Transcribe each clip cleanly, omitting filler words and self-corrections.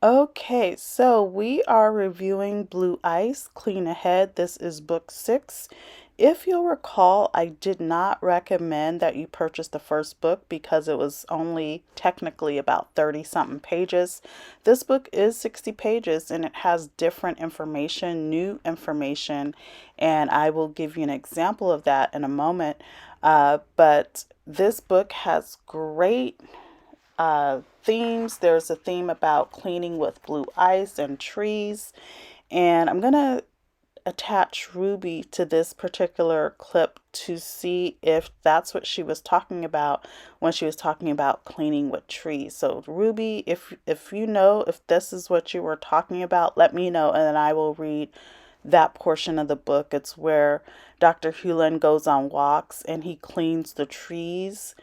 Okay, so we are reviewing Blue Ice, Clean Ahead. This is book 6. If you'll recall, I did not recommend that you purchase the first book because it was only technically about 30 something pages. This book is 60 pages and it has different information, new information, and I will give you an example of that in a moment. But this book has great themes. There's a theme about cleaning with blue ice and trees. And I'm going to attach Ruby to this particular clip to see if that's what she was talking about when she was talking about cleaning with trees. So Ruby, if you know if this is what you were talking about, let me know and then I will read that portion of the book. It's where Dr. Hewlin goes on walks and he cleans the trees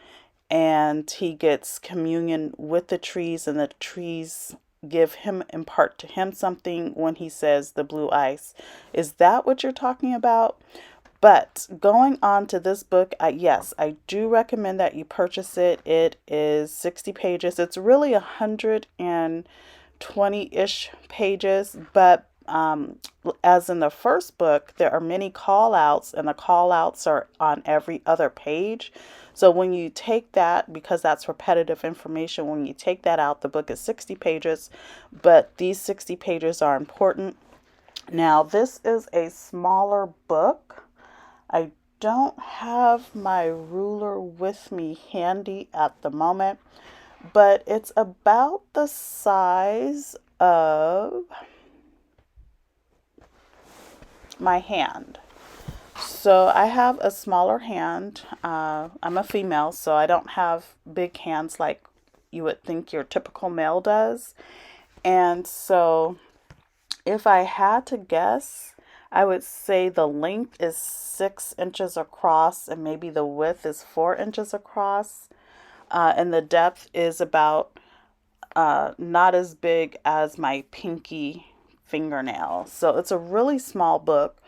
and he gets communion with the trees, and the trees impart to him something when he says the blue ice. Is that what you're talking about? But going on to this book, yes, I do recommend that you purchase it. It is 60 pages. It's really 120-ish pages, but as in the first book, there are many call outs, and the call outs are on every other page. So when you take that, because that's repetitive information, when you take that out, the book is 60 pages, but these 60 pages are important. Now, this is a smaller book. I don't have my ruler with me handy at the moment, but it's about the size of my hand. So I have a smaller hand. I'm a female, so I don't have big hands like you would think your typical male does. And so if I had to guess, I would say the length is 6 inches across and maybe the width is 4 inches across. And the depth is about not as big as my pinky fingernail. So it's a really small book,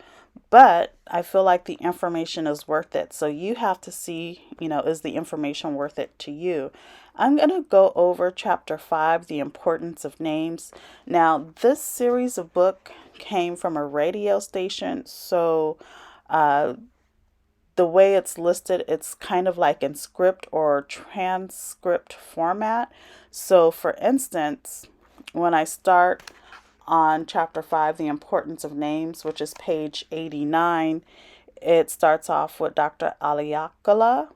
but I feel like the information is worth it. So you have to see, is the information worth it to you? I'm going to go over chapter 5, the importance of names. Now, this series of book came from a radio station. So the way it's listed, it's kind of like in script or transcript format. So for instance, when I start on chapter 5, the importance of names, which is page 89, it starts off with Dr. Aliakala,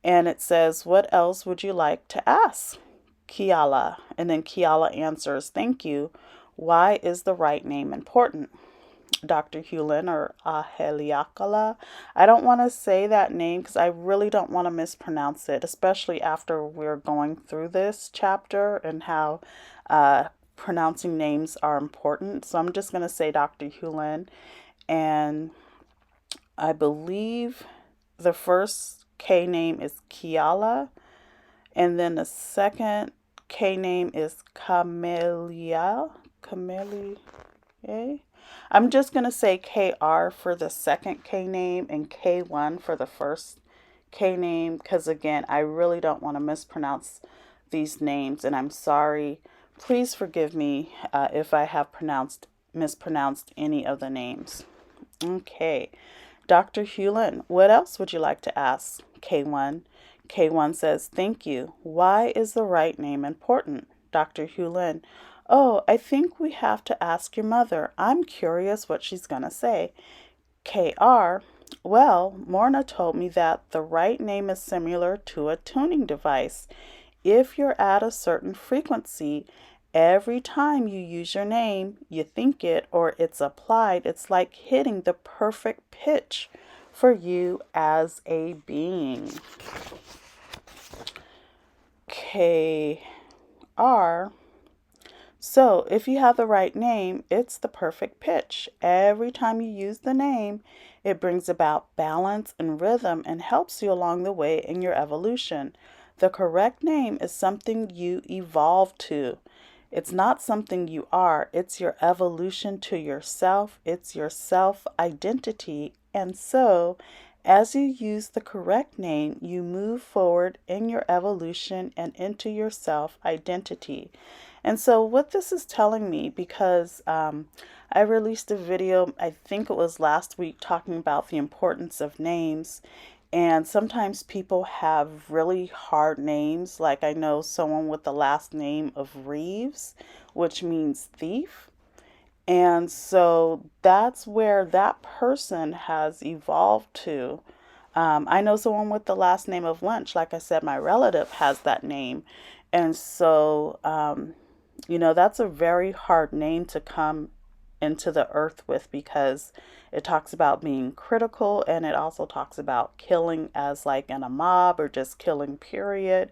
and it says, "What else would you like to ask?" Kiala. And then Kiala answers, "Thank you. Why is the right name important?" Dr. Hewlin or Aheliakala. I don't want to say that name because I really don't want to mispronounce it, especially after we're going through this chapter and how pronouncing names are important. So I'm just going to say Dr. Hewlin. And I believe the first K name is Kiala. And then the second K name is Camellia. I'm just going to say KR for the second K name and K1 for the first K name because, again, I really don't want to mispronounce these names, and I'm sorry. Please forgive me if I have mispronounced any of the names. Okay. Dr. Hewlin, what else would you like to ask? K1. K1 says, "Thank you. Why is the right name important?" Dr. Hewlin, "Oh, I think we have to ask your mother. I'm curious what she's going to say." KR, "Well, Morna told me that the right name is similar to a tuning device. If you're at a certain frequency, every time you use your name, you think it or it's applied, it's like hitting the perfect pitch for you as a being." KR, "So if you have the right name, it's the perfect pitch. Every time you use the name, it brings about balance and rhythm and helps you along the way in your evolution. The correct name is something you evolve to. It's not something you are. It's your evolution to yourself. It's your self-identity. And so, as you use the correct name, you move forward in your evolution and into your self-identity. And so what this is telling me, because I released a video, I think it was last week, talking about the importance of names. And sometimes people have really hard names. Like I know someone with the last name of Reeves, which means thief. And so that's where that person has evolved to. I know someone with the last name of Lynch. Like I said, my relative has that name. And so, that's a very hard name to come into the earth with, because it talks about being critical, and it also talks about killing as like in a mob or just killing, period.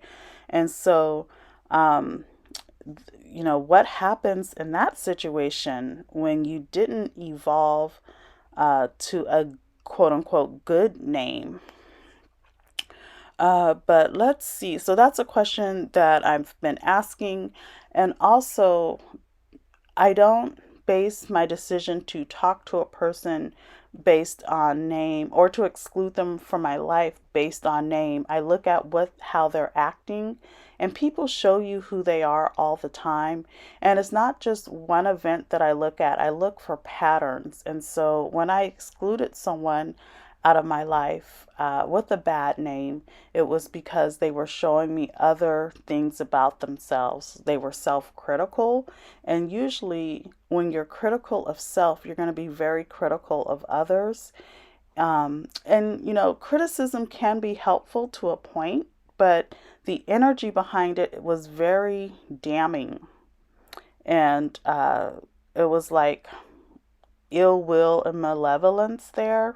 And so, what happens in that situation when you didn't evolve to a quote unquote good name? But let's see. So that's a question that I've been asking. And also, I don't base my decision to talk to a person based on name, or to exclude them from my life based on name. I look at how they're acting, and people show you who they are all the time. And it's not just one event that I look at. I look for patterns. And so when I excluded someone out of my life with a bad name, it was because they were showing me other things about themselves. They were self-critical, and usually when you're critical of self, you're going to be very critical of others. And criticism can be helpful to a point, but the energy behind it was very damning. And it was like ill will and malevolence there,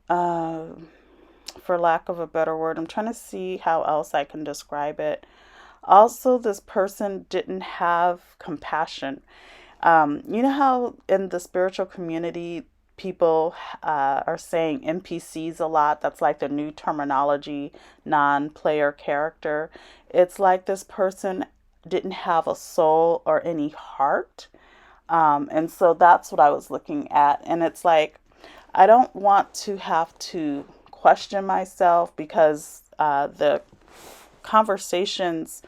for lack of a better word. I'm trying to see how else I can describe it. Also, this person didn't have compassion. You know how in the spiritual community, people are saying NPCs a lot? That's like the new terminology, non-player character. It's like this person didn't have a soul or any heart. And so that's what I was looking at. And it's like, I don't want to have to question myself, because the conversations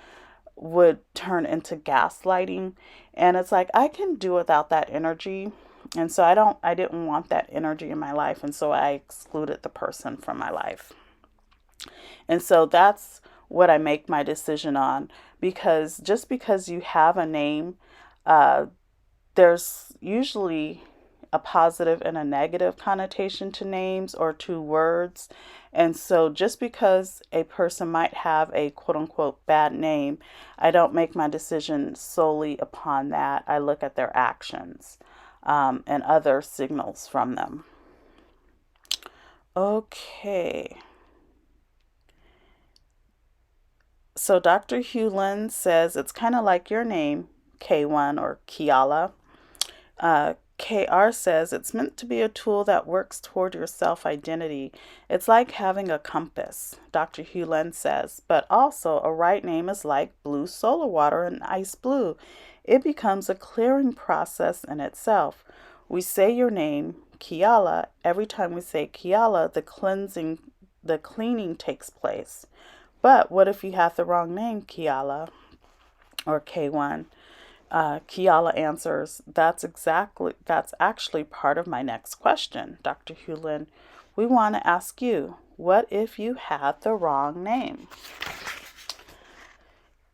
would turn into gaslighting. And it's like, I can do without that energy. And so I didn't want that energy in my life. And so I excluded the person from my life. And so that's what I make my decision on, because just because you have a name, there's usually a positive and a negative connotation to names or to words. And so just because a person might have a quote unquote bad name, I don't make my decision solely upon that. I look at their actions and other signals from them. Okay. So Dr. Hewlin says it's kind of like your name, K1 or Kiala. KR says it's meant to be a tool that works toward your self-identity. It's like having a compass, Dr. Hewlin says, but also a right name is like blue solar water and ice blue. It becomes a clearing process in itself. We say your name, Kiala. Every time we say Kiala, the cleaning takes place. But what if you have the wrong name, Kiala or K1? Kiala answers, that's actually part of my next question, Dr. Hewlin. We want to ask you, what if you had the wrong name?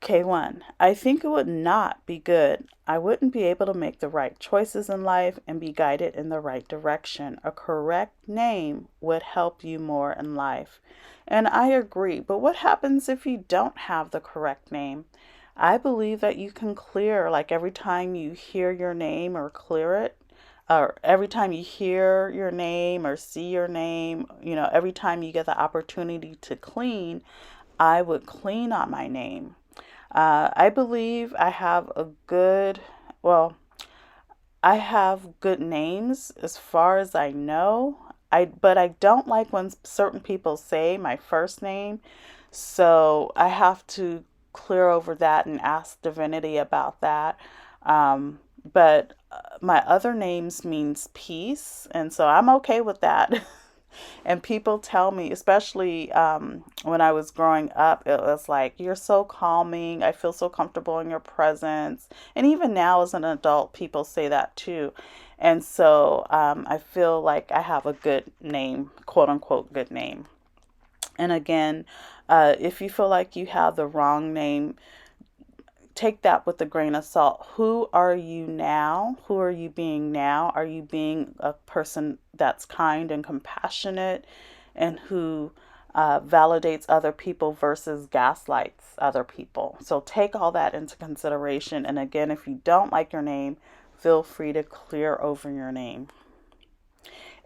K1, I think it would not be good. I wouldn't be able to make the right choices in life and be guided in the right direction. A correct name would help you more in life. And I agree, but what happens if you don't have the correct name? I believe that you can clear, like every time you hear your name or clear it, or every time you hear your name or see your name, every time you get the opportunity to clean, I would clean on my name. I believe I have I have good names as far as I know. But I don't like when certain people say my first name. So I have to clear over that and ask divinity about that. But my other names means peace, and so I'm okay with that. And people tell me, especially when I was growing up, it was like, you're so calming. I feel so comfortable in your presence. And even now, as an adult, people say that too. And so I feel like I have a good name, quote unquote, good name. And again, if you feel like you have the wrong name, take that with a grain of salt. Who are you now? Who are you being now? Are you being a person that's kind and compassionate and who validates other people versus gaslights other people? So take all that into consideration. And again, if you don't like your name, feel free to clear over your name.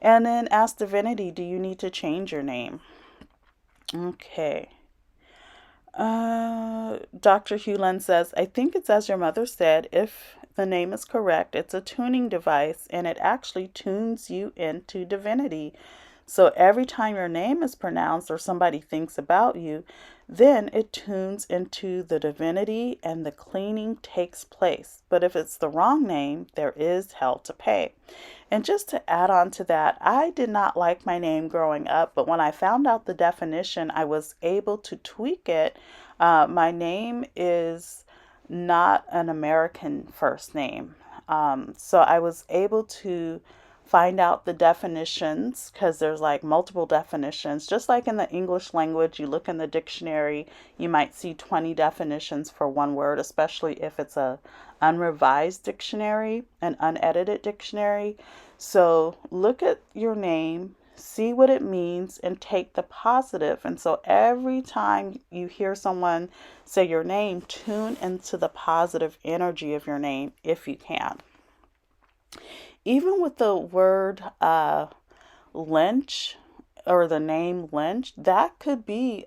And then ask Divinity, do you need to change your name? Okay. Dr. Hewlin says, I think it's as your mother said, if the name is correct, it's a tuning device and it actually tunes you into divinity. So every time your name is pronounced or somebody thinks about you, then it tunes into the divinity and the cleaning takes place. But if it's the wrong name, there is hell to pay. And just to add on to that, I did not like my name growing up, but when I found out the definition, I was able to tweak it. My name is not an American first name. So I was able to find out the definitions because there's like multiple definitions. Just like in the English language, you look in the dictionary, you might see 20 definitions for one word, especially if it's a unrevised dictionary, an unedited dictionary. So look at your name, see what it means, and take the positive. And so every time you hear someone say your name, tune into the positive energy of your name if you can. Even with the word lynch or the name lynch, that could be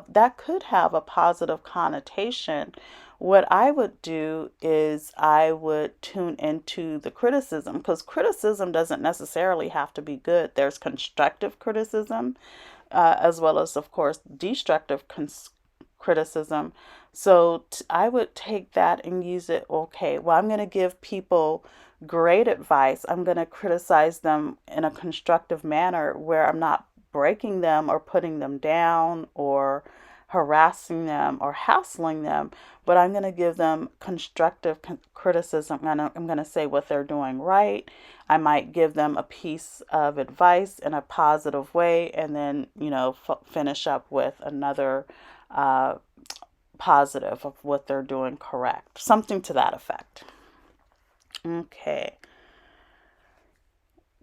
that could have a positive connotation. What I would do is I would tune into the criticism because criticism doesn't necessarily have to be good. There's constructive criticism, as well as, of course, destructive criticism. So I would take that and use it. Okay, well, I'm going to give people great advice. I'm going to criticize them in a constructive manner where I'm not breaking them or putting them down or harassing them or hassling them, but I'm going to give them constructive criticism and I'm going to say what they're doing right. I might give them a piece of advice in a positive way and then, finish up with another positive of what they're doing correct. Something to that effect. Okay.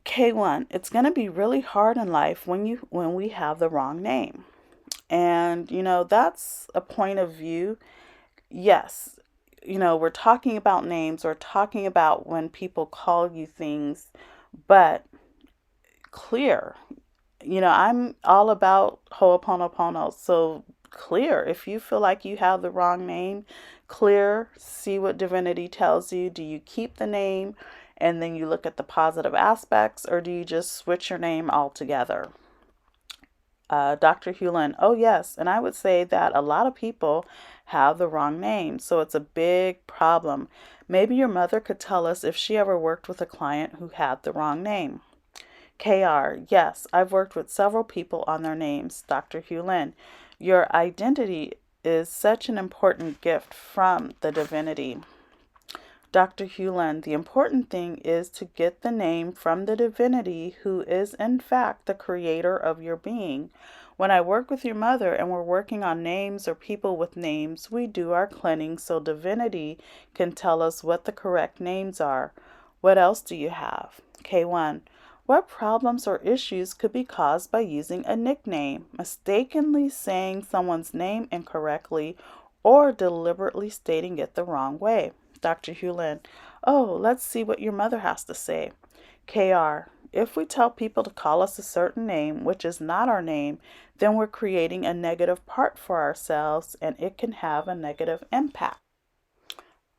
K1, it's going to be really hard in life when we have the wrong name. And that's a point of view. Yes, we're talking about names, we're talking about when people call you things, but clear. I'm all about Ho'oponopono. So clear. If you feel like you have the wrong name, clear, see what divinity tells you. Do you keep the name and then you look at the positive aspects, or do you just switch your name altogether? Dr. Hewlin, oh yes, and I would say that a lot of people have the wrong name, so it's a big problem. Maybe your mother could tell us if she ever worked with a client who had the wrong name. KR, yes, I've worked with several people on their names. Dr. Hewlin, your identity is such an important gift from the divinity. Dr. Hewlin, the important thing is to get the name from the divinity who is in fact the creator of your being. When I work with your mother and we're working on names or people with names, we do our cleansing so divinity can tell us what the correct names are. What else do you have? K1, what problems or issues could be caused by using a nickname, mistakenly saying someone's name incorrectly, or deliberately stating it the wrong way? Dr. Hewlin, oh, let's see what your mother has to say. KR, if we tell people to call us a certain name, which is not our name, then we're creating a negative part for ourselves and it can have a negative impact.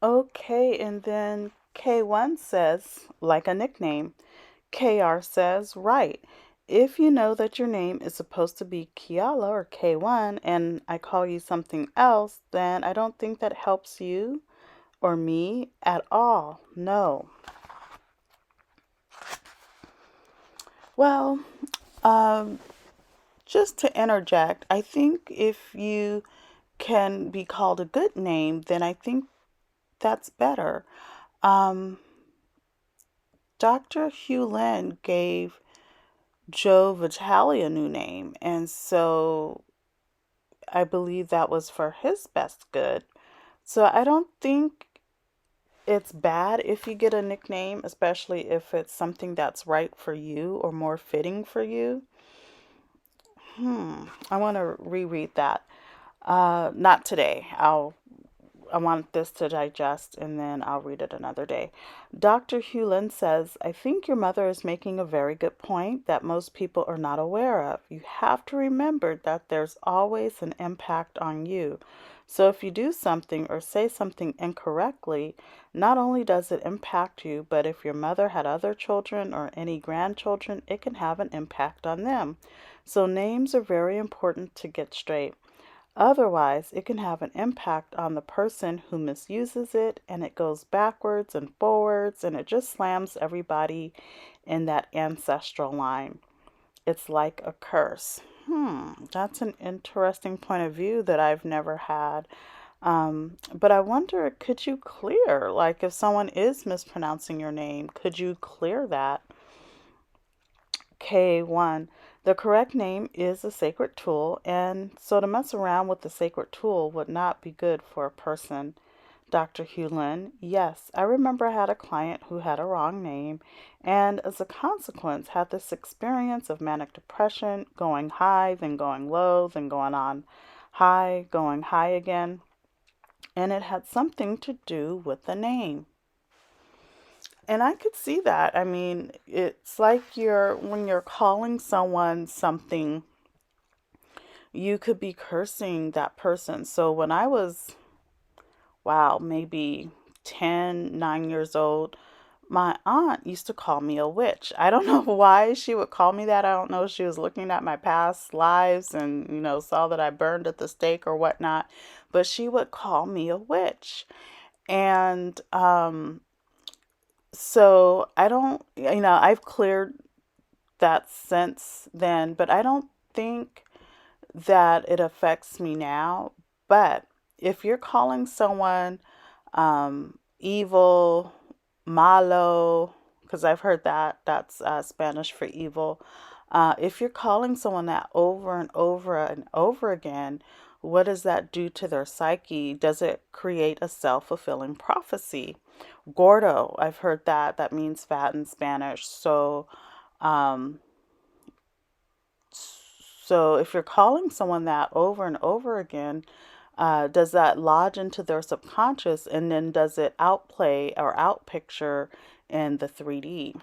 Okay, and then K1 says, like a nickname. KR says, right. If you know that your name is supposed to be Kiala or K1 and I call you something else, then I don't think that helps you or me at all. No. Well, Um, just to interject, I think if you can be called a good name, then I think that's better. Um, Dr. Hugh Lin gave Joe Vitale a new name, and so I believe that was for his best good. So I don't think it's bad if you get a nickname, especially if it's something that's right for you or more fitting for you. I want to reread that. Not today. I want this to digest and then I'll read it another day. Dr. Hewlin says, I think your mother is making a very good point that most people are not aware of. You have to remember that there's always an impact on you. So if you do something or say something incorrectly, not only does it impact you, but if your mother had other children or any grandchildren, it can have an impact on them. So names are very important to get straight. Otherwise, it can have an impact on the person who misuses it, and it goes backwards and forwards, and it just slams everybody in that ancestral line. It's like a curse. That's an interesting point of view that I've never had. But I wonder, could you clear, like if someone is mispronouncing your name, could you clear that? K1. The correct name is a sacred tool, and so to mess around with the sacred tool would not be good for a person. Dr. Hewlin, yes, I remember I had a client who had a wrong name, and as a consequence had this experience of manic depression, going high, then going low, then going high again, and it had something to do with the name. And I could see that. I mean, it's like when you're calling someone something, you could be cursing that person. So when I was, wow, maybe 10, 9 years old, my aunt used to call me a witch. I don't know why she would call me that. I don't know if she was looking at my past lives and, saw that I burned at the stake or whatnot, but she would call me a witch. And so I don't, I've cleared that since then, but I don't think that it affects me now. But if you're calling someone evil, malo, because I've heard that's Spanish for evil. If you're calling someone that over and over and over again, what does that do to their psyche? Does it create a self-fulfilling prophecy? Gordo, I've heard that. That means fat in Spanish. Um, so if you're calling someone that over and over again, does that lodge into their subconscious and then does it outplay or outpicture in the 3D?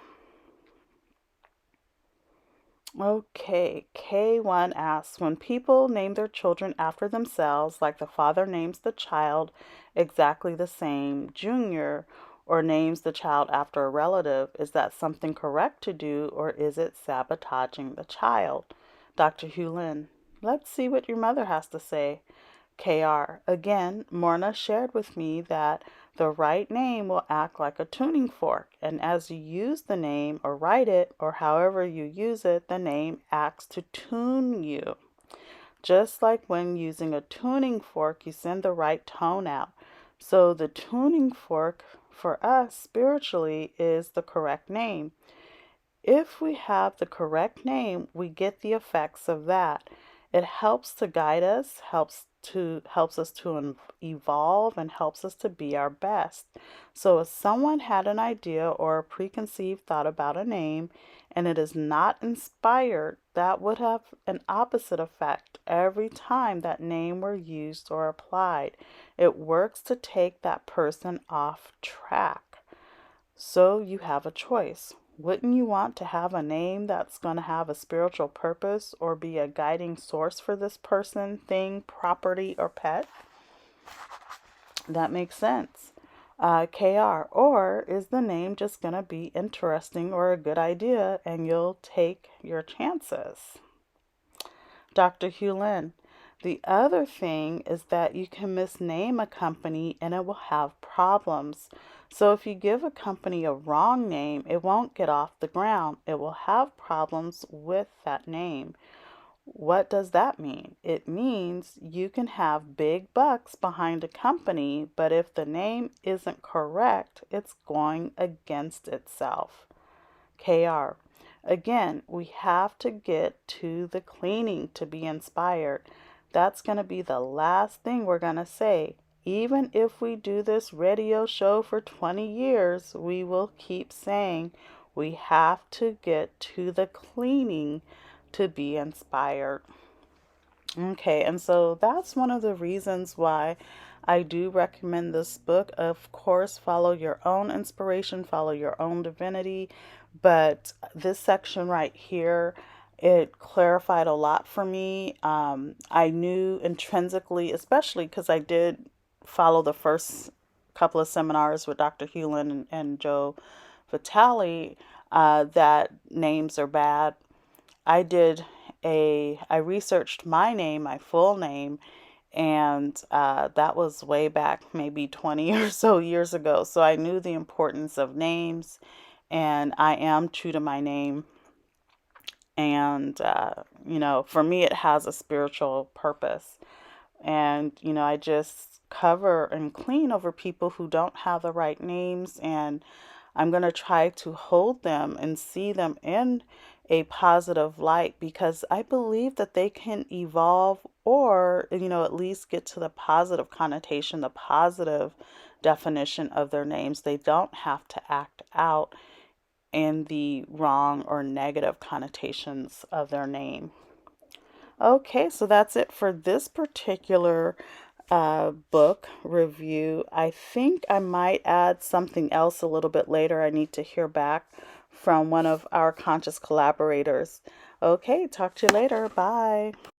Okay, K1 asks, when people name their children after themselves, like the father names the child exactly the same, Junior, or names the child after a relative, is that something correct to do or is it sabotaging the child? Dr. Hewlin, let's see what your mother has to say. KR. Again, Morna shared with me that the right name will act like a tuning fork, and as you use the name or write it, or however you use it, the name acts to tune you. Just like when using a tuning fork, you send the right tone out. So the tuning fork for us spiritually is the correct name. If we have the correct name, we get the effects of that. It helps to guide us, helps us to evolve, and helps us to be our best. So if someone had an idea or a preconceived thought about a name and it is not inspired, that would have an opposite effect every time that name were used or applied. It works to take that person off track. So you have a choice. Wouldn't you want to have a name that's going to have a spiritual purpose or be a guiding source for this person, thing, property, or pet? That makes sense. KR, or is the name just going to be interesting or a good idea and you'll take your chances? Dr. Hewlin, the other thing is that you can misname a company and it will have problems. So if you give a company a wrong name, it won't get off the ground. It will have problems with that name. What does that mean? It means you can have big bucks behind a company, but if the name isn't correct, it's going against itself. KR. Again, we have to get to the cleaning to be inspired. That's going to be the last thing we're going to say. Even if we do this radio show for 20 years, we will keep saying we have to get to the cleaning to be inspired. Okay, and so that's one of the reasons why I do recommend this book. Of course, follow your own inspiration, follow your own divinity, but this section right here, it clarified a lot for me. I knew intrinsically, especially because I did follow the first couple of seminars with Dr. Hewlin and Joe Vitale, that names are bad. I researched my name, my full name, and that was way back maybe 20 or so years ago. So I knew the importance of names, and I am true to my name. And, for me, it has a spiritual purpose. And, I just cover and clean over people who don't have the right names. And I'm going to try to hold them and see them in a positive light because I believe that they can evolve or, at least get to the positive connotation, the positive definition of their names. They don't have to act out in the wrong or negative connotations of their name. Okay, so that's it for this particular book review. I think I might add something else a little bit later. I need to hear back from one of our conscious collaborators. Okay, talk to you later. Bye.